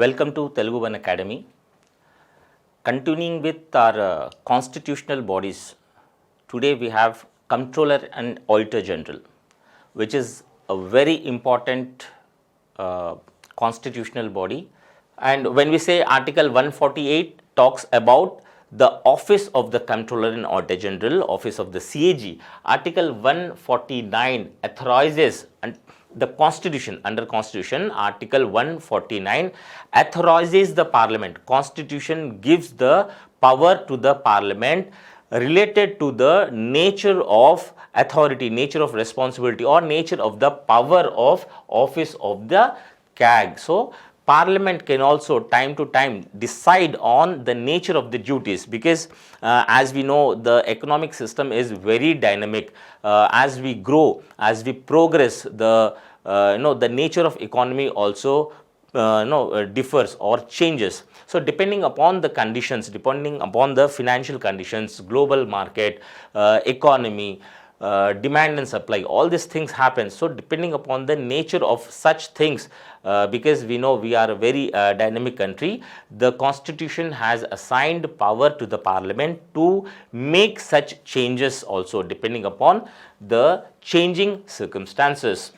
Welcome to Telugu One Academy. Continuing with our constitutional bodies, today we have Comptroller and Auditor General, which is a very important constitutional body. And when we say Article 148 talks about the office of the Comptroller and Auditor General, office of the CAG, Article 149 authorizes the Constitution, under Constitution, Article 149 authorizes the Parliament. Constitution gives the power to the Parliament related to the nature of authority, nature of responsibility, or nature of the power of office of the CAG. So, Parliament can also time to time decide on the nature of the duties, because as we know, the economic system is very dynamic. As we grow, as we progress, the nature of economy also differs or changes. So depending upon the conditions, depending upon the financial conditions, global market, economy, demand and supply, all these things happen. So depending upon the nature of such things, because we know we are a very dynamic country, the Constitution has assigned power to the Parliament to make such changes also depending upon the changing circumstances.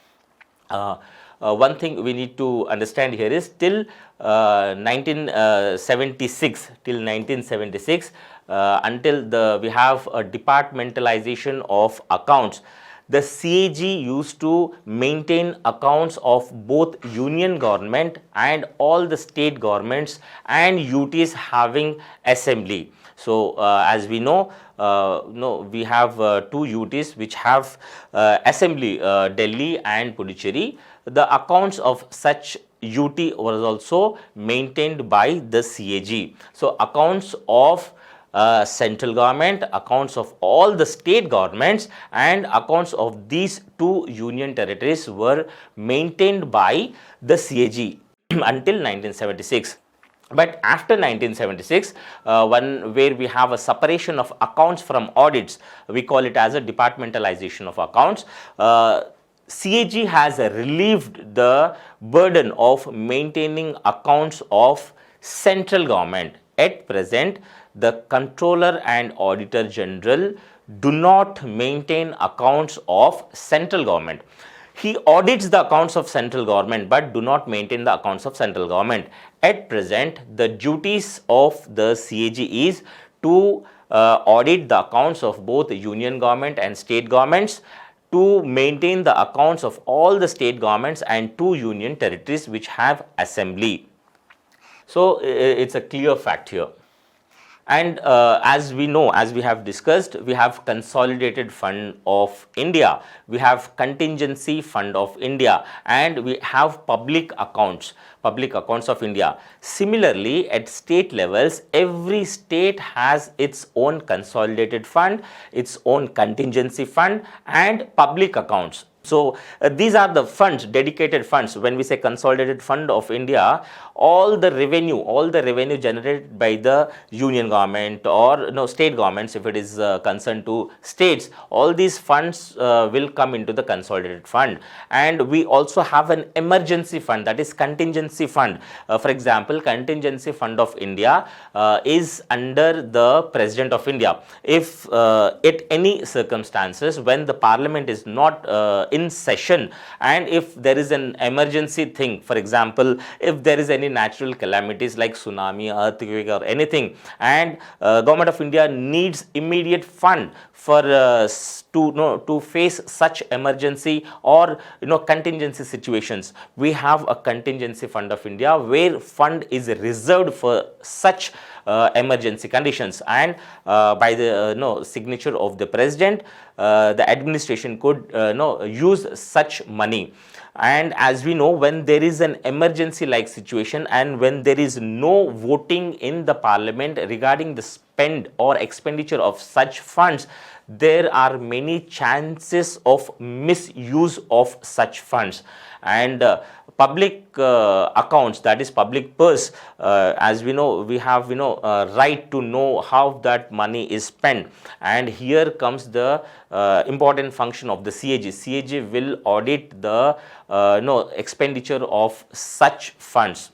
One thing we need to understand here is till 1976, until we have a departmentalization of accounts, the CAG used to maintain accounts of both union government and all the state governments and UTs having assembly. So as we know, we have two UTs which have assembly, Delhi and Puducherry. The accounts of such UT was also maintained by the CAG. So accounts of central government, accounts of all the state governments, and accounts of these two union territories were maintained by the CAG until 1976. But after 1976, where we have a separation of accounts from audits, we call it as a departmentalization of accounts. CAG has relieved the burden of maintaining accounts of central government. At present, the Comptroller and Auditor General do not maintain accounts of central government. He audits the accounts of central government but do not maintain the accounts of central government. At present, the duties of the CAG is to audit the accounts of both union government and state governments, to maintain the accounts of all the state governments and two union territories which have assembly. So it's a clear fact here. And as we know, as we have discussed, we have Consolidated Fund of India, we have Contingency Fund of India, and we have public accounts of India. Similarly, at state levels, every state has its own consolidated fund, its own contingency fund, and public accounts. So these are the funds, dedicated funds. When we say Consolidated Fund of India, all the revenue generated by the union government or state governments, if it is concerned to states, all these funds will come into the Consolidated Fund. And we also have an emergency fund, that is Contingency Fund. For example, Contingency Fund of India is under the President of India. If at any circumstances when the Parliament is not in session, and if there is an emergency thing, for example, if there is any natural calamities like tsunami, earthquake or anything, and Government of India needs immediate fund for to face such emergency or contingency situations, we have a Contingency Fund of India where fund is reserved for such emergency conditions, and by the signature of the President, the administration could use such money. And as we know, when there is an emergency like situation and when there is no voting in the Parliament regarding the spend or expenditure of such funds, there are many chances of misuse of such funds. And public accounts, that is public purse, as we know, we have right to know how that money is spent. And here comes the important function of the CAG. CAG will audit the expenditure of such funds.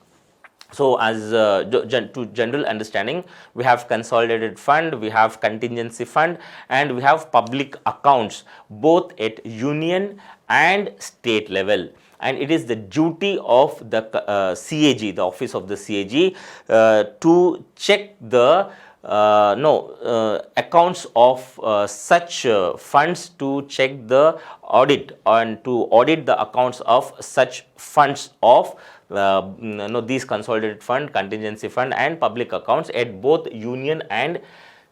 So as to general understanding, we have consolidated fund, we have contingency fund, and we have public accounts both at union and state level. And it is the duty of the CAG, the office of the CAG, to check the accounts of such funds, to check the audit and to audit the accounts of such funds of these consolidated fund, contingency fund and public accounts at both union and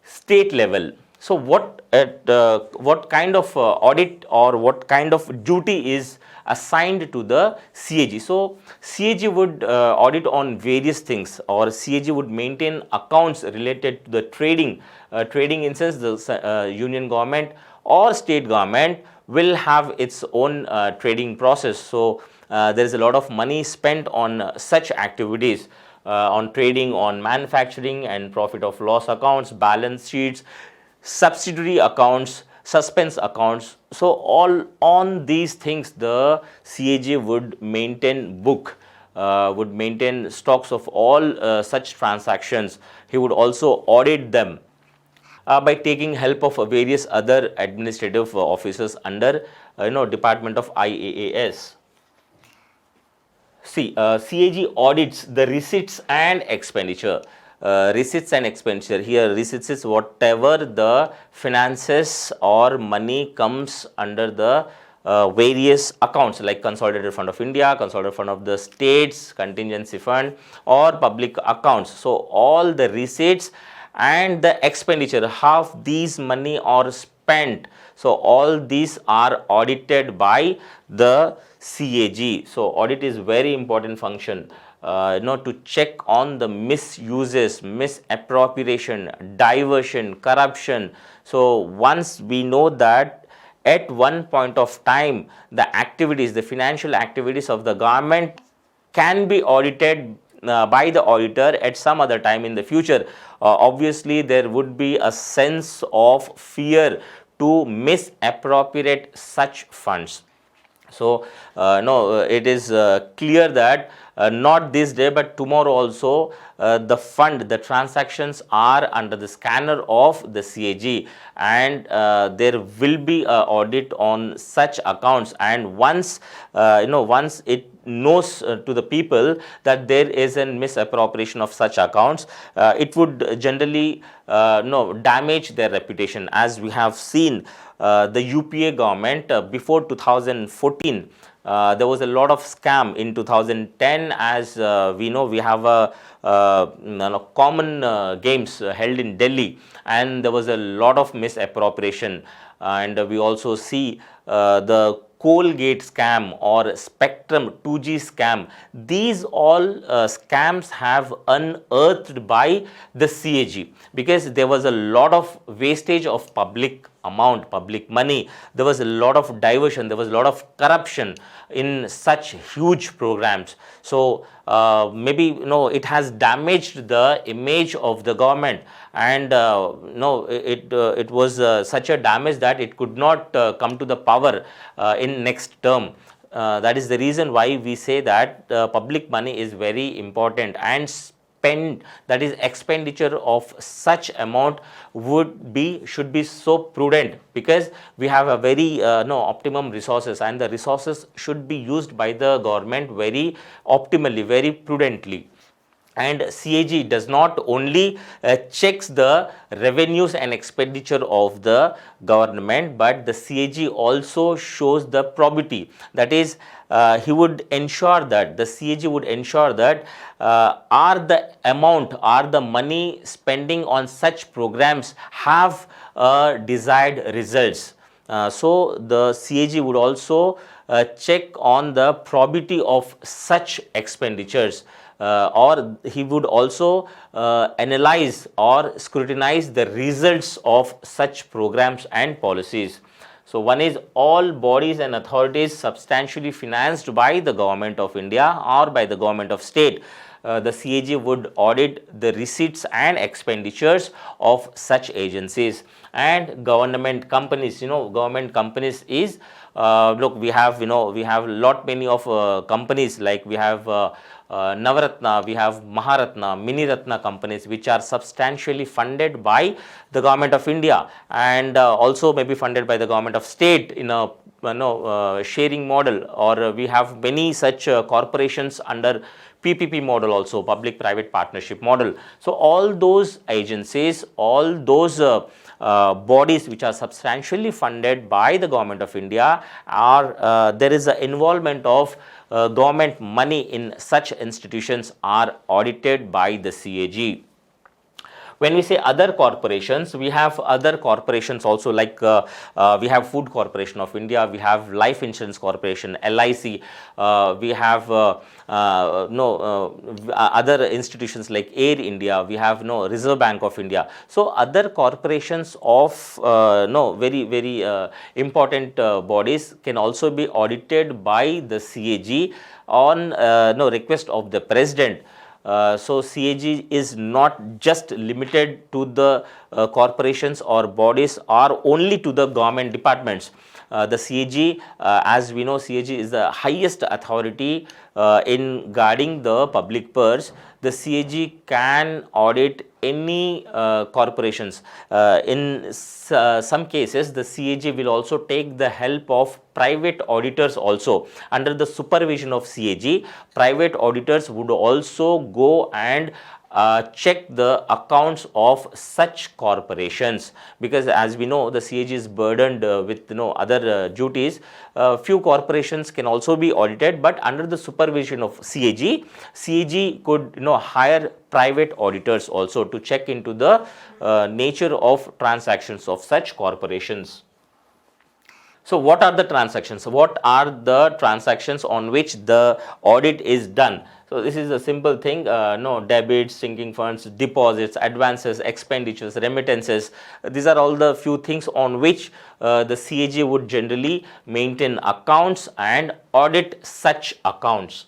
state level. So what kind of audit or what kind of duty is assigned to the CAG? So CAG would audit on various things, or CAG would maintain accounts related to the trading. Trading in sense, the union government or state government will have its own trading process. So there is a lot of money spent on such activities, on trading, on manufacturing and profit of loss accounts, balance sheets, subsidiary accounts, suspense accounts. So all on these things the CAG would maintain book, would maintain stocks of all such transactions. He would also audit them by taking help of various other administrative officers under Department of IAAS. See, CAG audits the receipts and expenditure. Receipts and expenditure. Here, receipts is whatever the finances or money comes under the various accounts like Consolidated Fund of India, Consolidated Fund of the States, Contingency Fund or public accounts. So, all the receipts and the expenditure, how these money are spent. So, all these are audited by the CAG. So, audit is very important function to check on the misuses, misappropriation, diversion, corruption. So, once we know that at one point of time the activities, the financial activities of the government can be audited by the auditor at some other time in the future, obviously there would be a sense of fear to misappropriate such funds. So, it is clear that not this day but tomorrow also the fund, the transactions are under the scanner of the CAG, and there will be an audit on such accounts. And once once it knows to the people that there is a misappropriation of such accounts, it would generally damage their reputation. As we have seen, the UPA government before 2014, there was a lot of scam. In 2010, as we know, we have a common games held in Delhi, and there was a lot of misappropriation. And we also see the Colgate scam or Spectrum 2G scam. These all scams have unearthed by the CAG, because there was a lot of wastage of public amount, public money. There was a lot of diversion, there was a lot of corruption in such huge programs. So maybe it has damaged the image of the government, and it was such a damage that it could not come to the power in next term. That is the reason why we say that public money is very important, and spend, that is expenditure of such amount should be so prudent, because we have a very optimum resources, and the resources should be used by the government very optimally, very prudently. And CAG does not only checks the revenues and expenditure of the government, but the CAG also shows the probity. That is, he would ensure that, the CAG would ensure that are the amount, are the money spending on such programs have desired results. So the CAG would also check on the probity of such expenditures. Or he would also analyze or scrutinize the results of such programs and policies. So, one is all bodies and authorities substantially financed by the government of India or by the government of state the CAG would audit the receipts and expenditures of such agencies. And government companies, government companies is, look, we have lot many of companies, like we have Navaratna, we have Maharatna, Miniratna companies, which are substantially funded by the government of India, and also maybe funded by the government of state in a sharing model, or we have many such corporations under PPP model, also public private partnership model. So all those agencies, all those bodies which are substantially funded by the government of India, are there is an involvement of government money in such institutions, are audited by the CAG. When we say other corporations, we have other corporations also, like we have Food Corporation of India, we have Life Insurance Corporation, LIC, we have other institutions like Air India, we have Reserve Bank of India. So other corporations of very important bodies can also be audited by the CAG on request of the President. So CAG is not just limited to the corporations or bodies, or only to the government departments. The CAG, as we know, CAG is the highest authority in guarding the public purse. The CAG can audit any corporations. In some cases, the CAG will also take the help of private auditors also. Under the supervision of CAG, private auditors would also go and check the accounts of such corporations, because as we know, the CAG is burdened with other duties. Few corporations can also be audited, but under the supervision of CAG, CAG could hire private auditors also to check into the nature of transactions of such corporations. So what are the transactions? What are the transactions on which the audit is done? So this is a simple thing, debits, sinking funds, deposits, advances, expenditures, remittances. These are all the few things on which the CAG would generally maintain accounts and audit such accounts.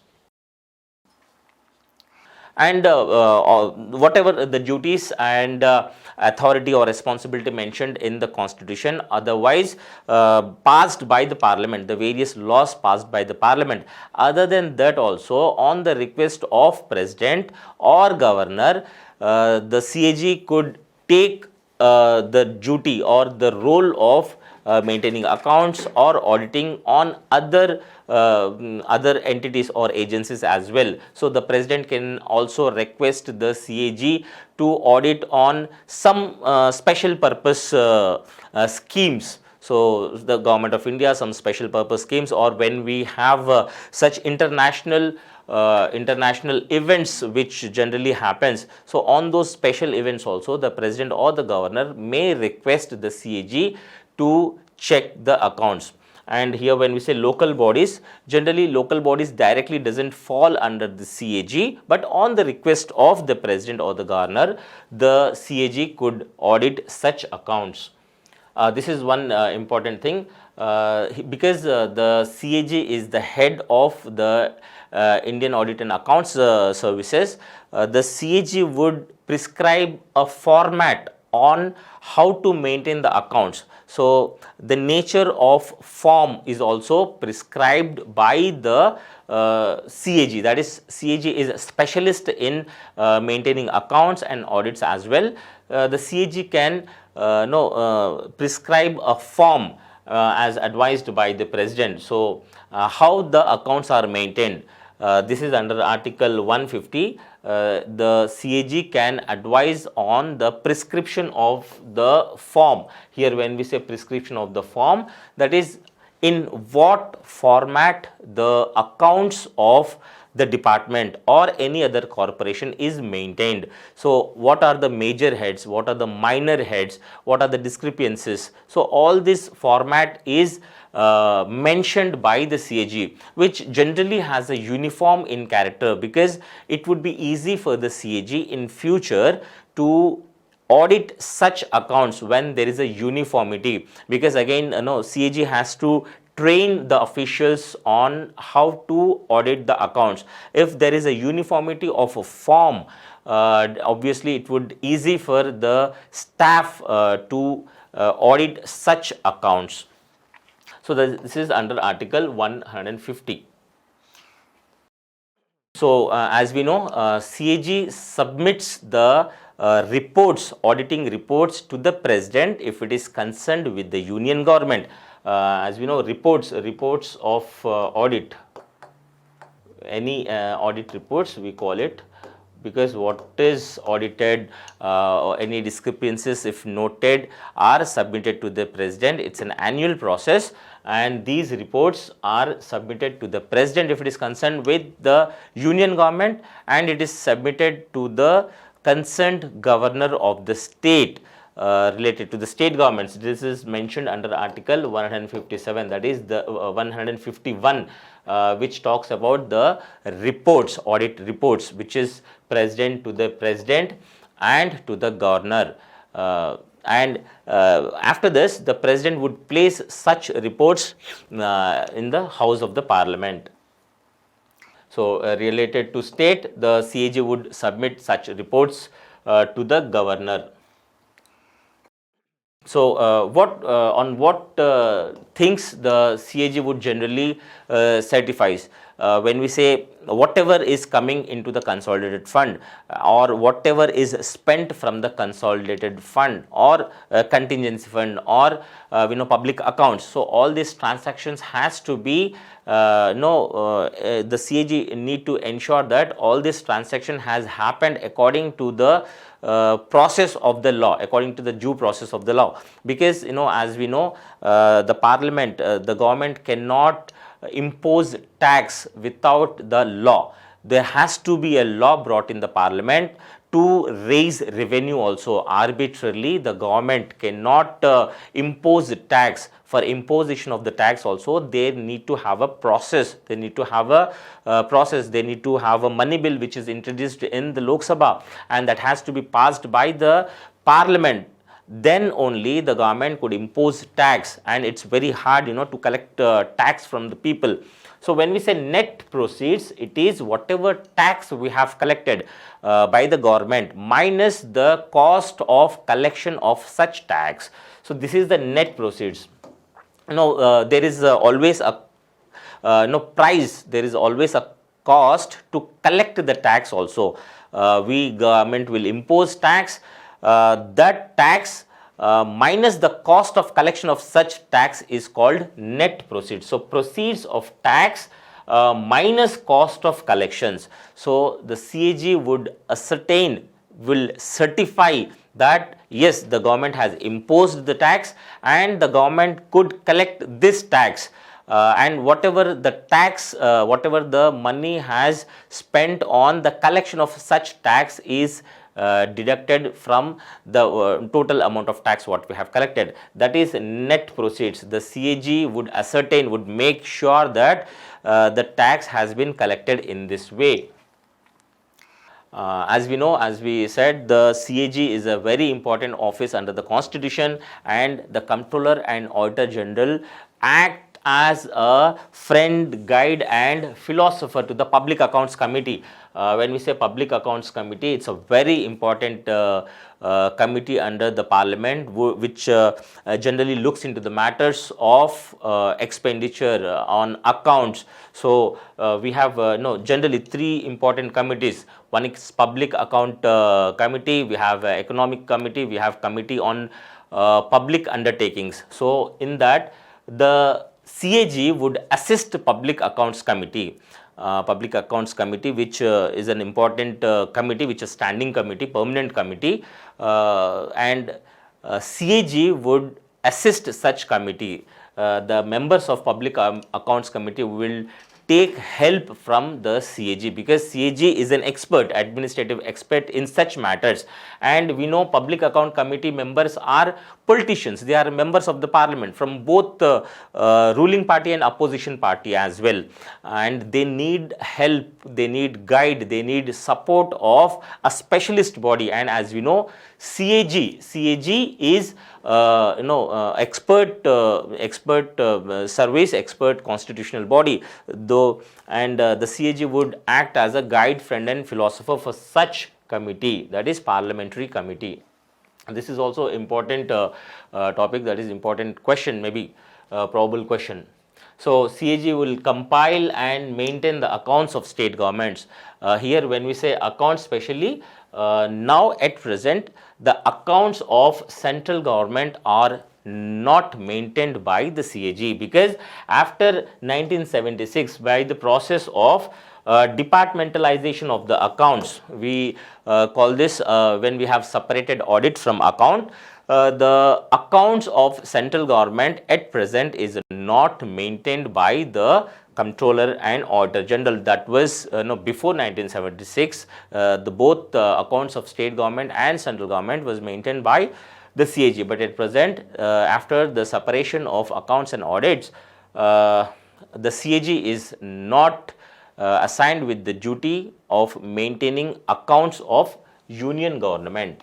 And whatever the duties and authority or responsibility mentioned in the Constitution, otherwise passed by the Parliament, the various laws passed by the Parliament. Other than that also, on the request of President or Governor, the CAG could take the duty or the role of maintaining accounts or auditing on other entities or agencies as well. So the President can also request the CAG to audit on some special purpose schemes. So the Government of India, some special purpose schemes, or when we have such international events which generally happens. So on those special events also, the President or the Governor may request the CAG to check the accounts. And here when we say local bodies, generally local bodies directly doesn't fall under the CAG, but on the request of the President or the Governor, the CAG could audit such accounts. This is one important thing, because the CAG is the head of the Indian Audit and Accounts Services. The CAG would prescribe a format on how to maintain the accounts. So the nature of form is also prescribed by the CAG. That is, CAG is a specialist in maintaining accounts and audits as well. The CAG can prescribe a form as advised by the President. So how the accounts are maintained, this is under Article 150. The CAG can advise on the prescription of the form. Here when we say prescription of the form, that is in what format the accounts of the department or any other corporation is maintained. So what are the major heads, what are the minor heads, what are the discrepancies. So all this format is mentioned by the CAG, which generally has a uniform in character, because it would be easy for the CAG in future to audit such accounts when there is a uniformity, because again CAG has to train the officials on how to audit the accounts. If there is a uniformity of a form, obviously it would easy for the staff to audit such accounts. So this is under Article 150. So as we know, CAG submits the auditing reports to the President if it is concerned with the union government. As we know, reports of audit, any audit reports we call it, because what is audited, any discrepancies if noted are submitted to the President. It's an annual process, and these reports are submitted to the President if it is concerned with the union government, and it is submitted to the concerned governor of the state related to the state governments. This is mentioned under Article 157, that is the 151, which talks about the reports, audit reports, which is President to the President and to the governor. After this, the President would place such reports in the House of the Parliament. So related to state, the CAG would submit such reports to the governor. So on what things the CAG would generally certifies? When we say whatever is coming into the consolidated fund, or whatever is spent from the consolidated fund, or contingency fund, or public accounts. So all these transactions has to be the CAG need to ensure that all this transaction has happened according to the process of the law, according to the due process of the law. Because as we know, the Parliament, the government cannot impose tax without the law. There has to be a law brought in the Parliament to raise revenue also. Arbitrarily, the government cannot impose tax. For imposition of the tax also, they need to have a process. They need to have a process. They need to have a money bill which is introduced in the Lok Sabha, and that has to be passed by the Parliament. Then only the government could impose tax, and it's very hard to collect tax from the people. So when we say net proceeds, it is whatever tax we have collected by the government minus the cost of collection of such tax. So this is the net proceeds. There is always a price, there is always a cost to collect the tax also. Government will impose tax. That tax minus the cost of collection of such tax is called net proceeds. So proceeds of tax minus cost of collections. So the CAG would will certify that yes, the government has imposed the tax and the government could collect this tax. And whatever the tax, whatever the money has spent on the collection of such tax is deducted from the total amount of tax what we have collected. That is net proceeds. The CAG would make sure that the tax has been collected in this way. As we know, as we said, the CAG is a very important office under the Constitution, and the Comptroller and Auditor General act as a friend, guide and philosopher to the Public Accounts Committee. When we say Public Accounts Committee, it's a very important committee under the Parliament which generally looks into the matters of expenditure on accounts. So we have generally three important committees. One is Public Account Committee, we have Economic Committee, we have Committee on Public Undertakings. So in that, the CAG would assist Public Accounts Committee. Public Accounts Committee, which is an important committee, which is standing committee, permanent committee, and CAG would assist such committee. The members of Public Accounts Committee will take help from the CAG, because CAG is an expert, administrative expert in such matters, and we know Public Account Committee members are politicians, they are members of the parliament from both the ruling party and opposition party as well, and they need help, they need guide, they need support of a specialist body. And as we know, CAG is expert service, expert constitutional body, though, and the CAG would act as a guide, friend and philosopher for such committee, that is parliamentary committee. And this is also important topic, that is important question, maybe probable question. So CAG will compile and maintain the accounts of state governments. Here when we say accounts, especially now at present, the accounts of central government are not maintained by the CAG, because after 1976, by the process of departmentalization of the accounts, we call this when we have separated audit from account, the accounts of central government at present is not maintained by the Comptroller and Auditor General. That was before 1976. Both accounts of state government and central government was maintained by the CAG, but at present, after the separation of accounts and audits, the CAG is not assigned with the duty of maintaining accounts of union government.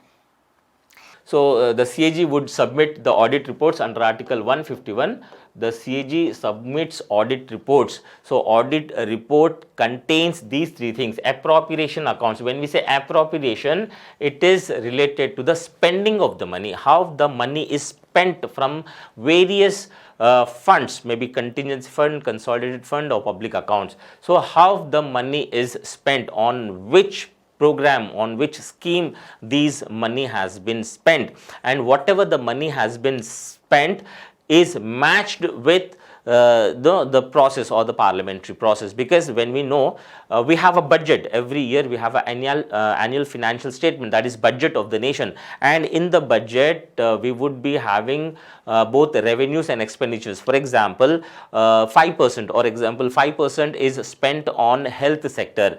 So the CAG would submit the audit reports under Article 151. The CAG submits audit reports. So audit report contains these three things: appropriation accounts. When we say appropriation, it is related to the spending of the money, how the money is spent from various funds, maybe contingency fund, consolidated fund or public accounts. So how the money is spent, on which program, on which scheme these money has been spent, and whatever the money has been spent is matched with the process or the parliamentary process. Because when we know we have a budget every year, we have an annual financial statement, that is budget of the nation, and in the budget we would be having both revenues and expenditures. For example, 5% or example 5% is spent on health sector.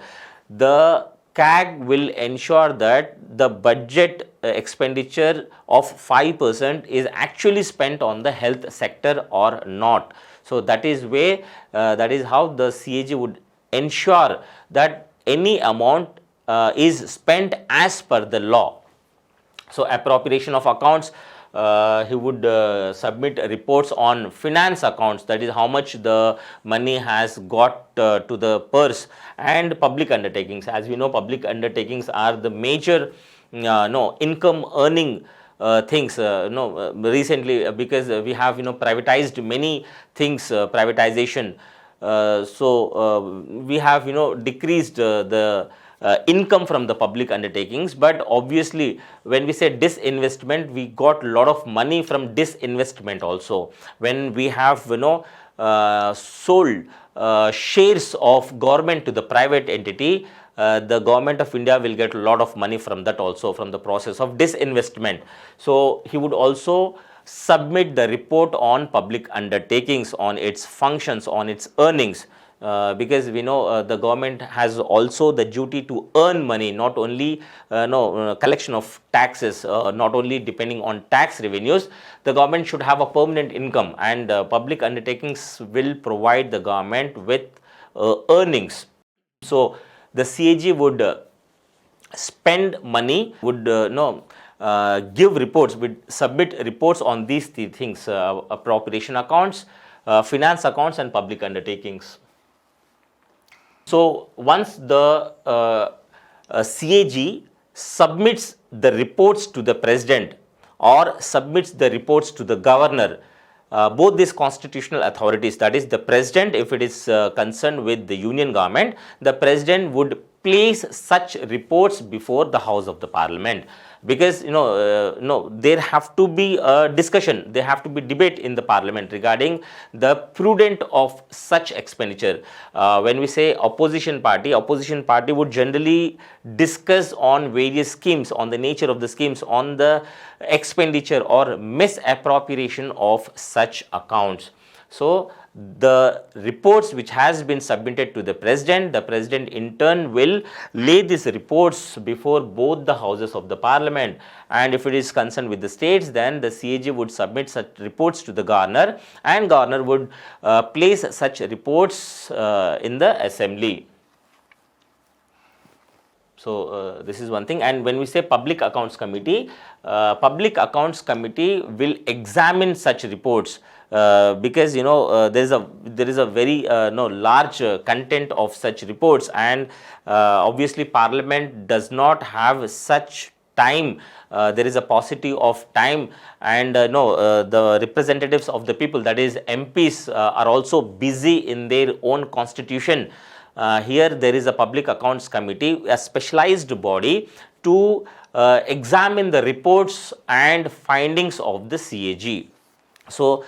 The CAG will ensure that the budget expenditure of 5% is actually spent on the health sector or not. So that is where that is how the CAG would ensure that any amount is spent as per the law. So appropriation of accounts, he would submit reports on finance accounts, that is how much the money has got to the purse, and public undertakings. As we know, public undertakings are the major income earning things recently, because we have privatized many things, privatization. So we have decreased the income from the public undertakings. But obviously when we say disinvestment, we got a lot of money from disinvestment also. When we have sold shares of government to the private entity, the government of India will get a lot of money from that also, from the process of disinvestment. So he would also submit the report on public undertakings, on its functions, on its earnings, because we know the government has also the duty to earn money, not only collection of taxes, not only depending on tax revenues. The government should have a permanent income, and public undertakings will provide the government with earnings. So the CAG would spend money, would give reports, would submit reports on these three things: appropriation accounts, finance accounts and public undertakings. So once the CAG submits the reports to the president or submits the reports to the governor, both these constitutional authorities, that is the president, if it is concerned with the union government, the president would place such reports before the House of the Parliament, because there have to be a discussion, there have to be debate in the Parliament regarding the prudent of such expenditure. When we say opposition party would generally discuss on various schemes, on the nature of the schemes, on the expenditure or misappropriation of such accounts. So the reports which has been submitted to the president in turn will lay these reports before both the houses of the parliament, and if it is concerned with the states, then the CAG would submit such reports to the governor, and governor would place such reports in the assembly. So this is one thing. And when we say public accounts committee will examine such reports, because there is a very large content of such reports, and obviously parliament does not have such time. There is a paucity of time, and the representatives of the people, that is MPs, are also busy in their own constitution. Here there is a public accounts committee, a specialized body to examine the reports and findings of the CAG. So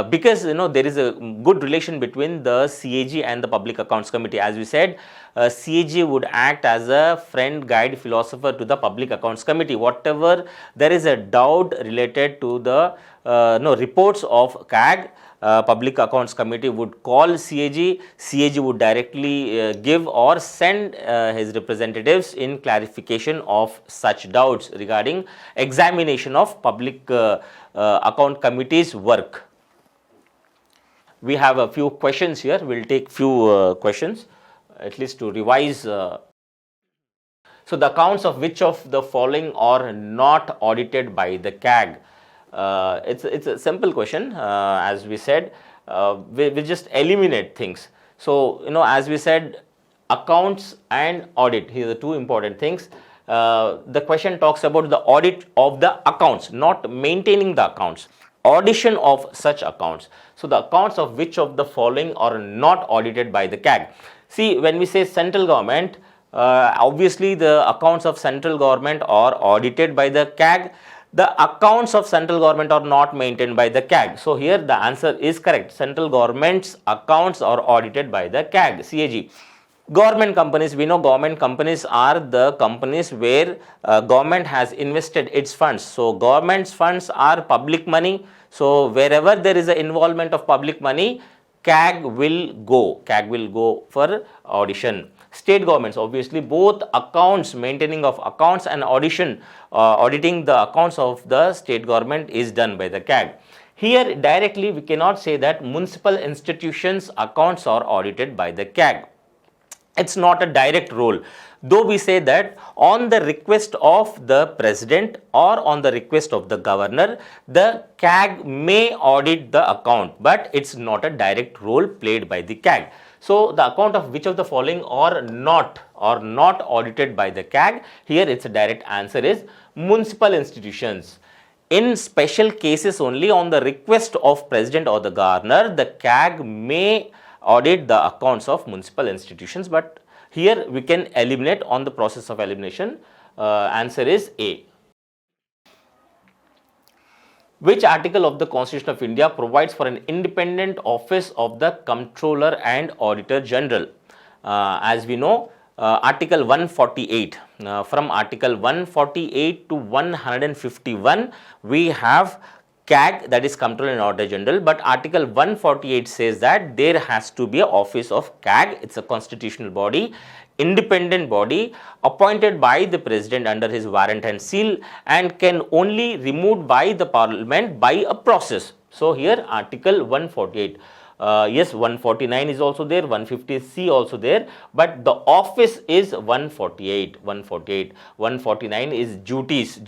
because there is a good relation between the CAG and the public accounts committee, as we said, CAG would act as a friend, guide, philosopher to the public accounts committee. Whatever there is a doubt related to the reports of CAG, public accounts committee would call CAG. CAG would directly give or send his representatives in clarification of such doubts regarding examination of public account committee's work. We have a few questions here. We'll take few questions at least to revise. So the accounts of which of the following are not audited by the CAG? It's a simple question. As we said, we just eliminate things. So as we said, accounts and audit, here are the two important things. The question talks about the audit of the accounts, not maintaining the accounts, audition of such accounts. So the accounts of which of the following are not audited by the CAG? See, when we say central government, obviously the accounts of central government are audited by the CAG. The accounts of central government are not maintained by the CAG. So here the answer is correct. Central government's accounts are audited by the CAG. Government companies, we know government companies are the companies where government has invested its funds. So government's funds are public money. So wherever there is an involvement of public money, CAG will go for audition. State governments, obviously both accounts, maintaining of accounts and auditing the accounts of the state government is done by the CAG. Here directly we cannot say that municipal institutions accounts are audited by the CAG. It's not a direct role, though we say that on the request of the president or on the request of the governor, the CAG may audit the account, but it's not a direct role played by the CAG. So the account of which of the following are not audited by the CAG, here its direct answer is municipal institutions. In special cases only, on the request of president or the governor, the CAG may audit the accounts of municipal institutions, but here we can eliminate on the process of elimination. Answer is A. Which article of the Constitution of India provides for an independent office of the Comptroller and Auditor General? As we know, Article 148. From Article 148 to 151, we have CAG, that is Comptroller and Auditor General, but Article 148 says that there has to be an office of CAG. It's a constitutional body, independent body appointed by the president under his warrant and seal, and can only removed by the parliament by a process. So here Article 148. Yes, 149 is also there, 150C also there, but the office is 148. 149 is duties,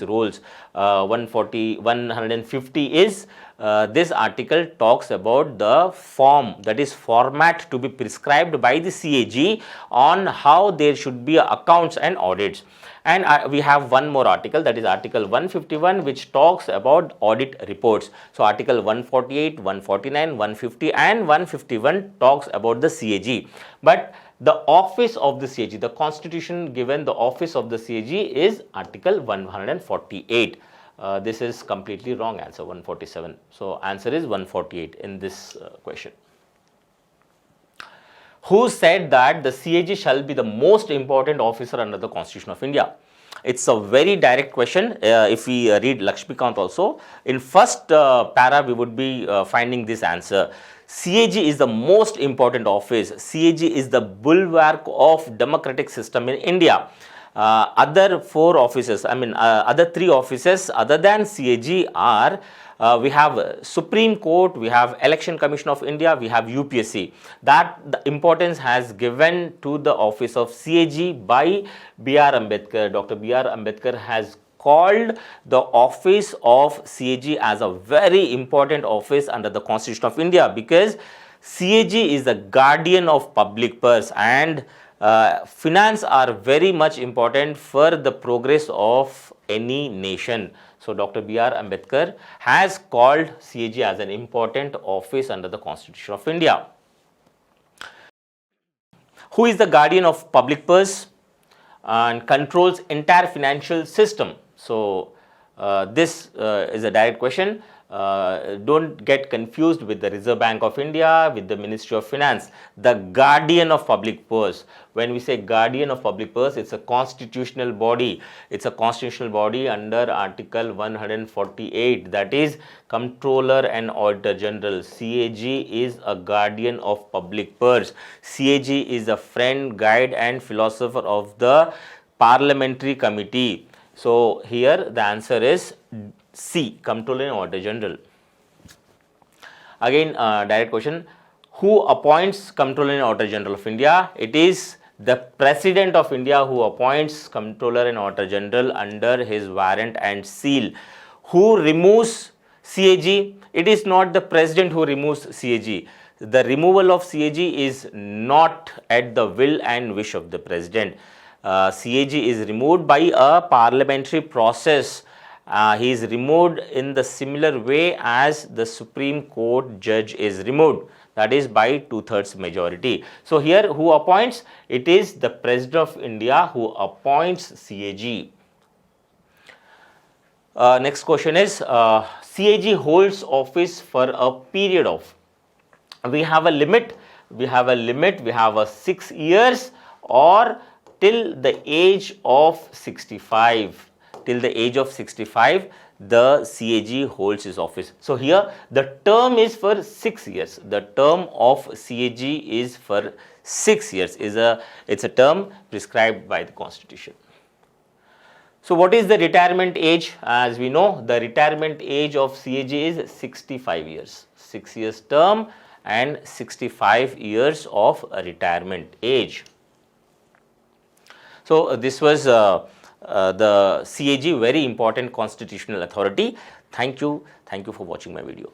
roles. 150 is this article talks about the form, that is format to be prescribed by the CAG on how there should be accounts and audits. And we have one more article, that is Article 151, which talks about audit reports. So Article 148, 149, 150 and 151 talks about the CAG. But the office of the CAG, the constitution given the office of the CAG is Article 148. This is completely wrong answer, 147. So answer is 148 in this question. Who said that the CAG shall be the most important officer under the Constitution of India? It's a very direct question. If we read Lakshmikant also, in first para we would be finding this answer. CAG is the most important office. CAG is the bulwark of democratic system in India. Other four offices, other three offices other than CAG are we have Supreme Court, we have Election Commission of India, we have UPSC. That the importance has given to the office of CAG by B.R. Ambedkar. Dr. B.R. Ambedkar has called the office of CAG as a very important office under the Constitution of India, because CAG is the guardian of public purse, and finance are very much important for the progress of any nation. So, Dr. B.R. Ambedkar has called CAG as an important office under the Constitution of India. Who is the guardian of public purse and controls entire financial system? So, this is a direct question. Don't get confused with the Reserve Bank of India, with the Ministry of Finance. The guardian of public purse. When we say guardian of public purse, it's a constitutional body. It's a constitutional body under Article 148. That is Comptroller and Auditor General. CAG is a guardian of public purse. CAG is a friend, guide and philosopher of the Parliamentary Committee. So, here the answer is C, Comptroller and Auditor General. Again, direct question. Who appoints Comptroller and Auditor General of India? It is the President of India who appoints Comptroller and Auditor General under his warrant and seal. Who removes CAG? It is not the President who removes CAG. The removal of CAG is not at the will and wish of the President. CAG is removed by a parliamentary process. He is removed in the similar way as the Supreme Court judge is removed, that is by 2/3 majority. So, here who appoints? It is the President of India who appoints CAG. Next question is, CAG holds office for a period of, we have a limit, we have a 6 years or till the age of 65. Till the age of 65, the CAG holds his office. So, here the term is for 6 years. The term of CAG is for 6 years. It's a term prescribed by the Constitution. So, what is the retirement age? As we know, the retirement age of CAG is 65 years. 6 years term and 65 years of retirement age. So, this was the CAG, very important constitutional authority. Thank you for watching my video.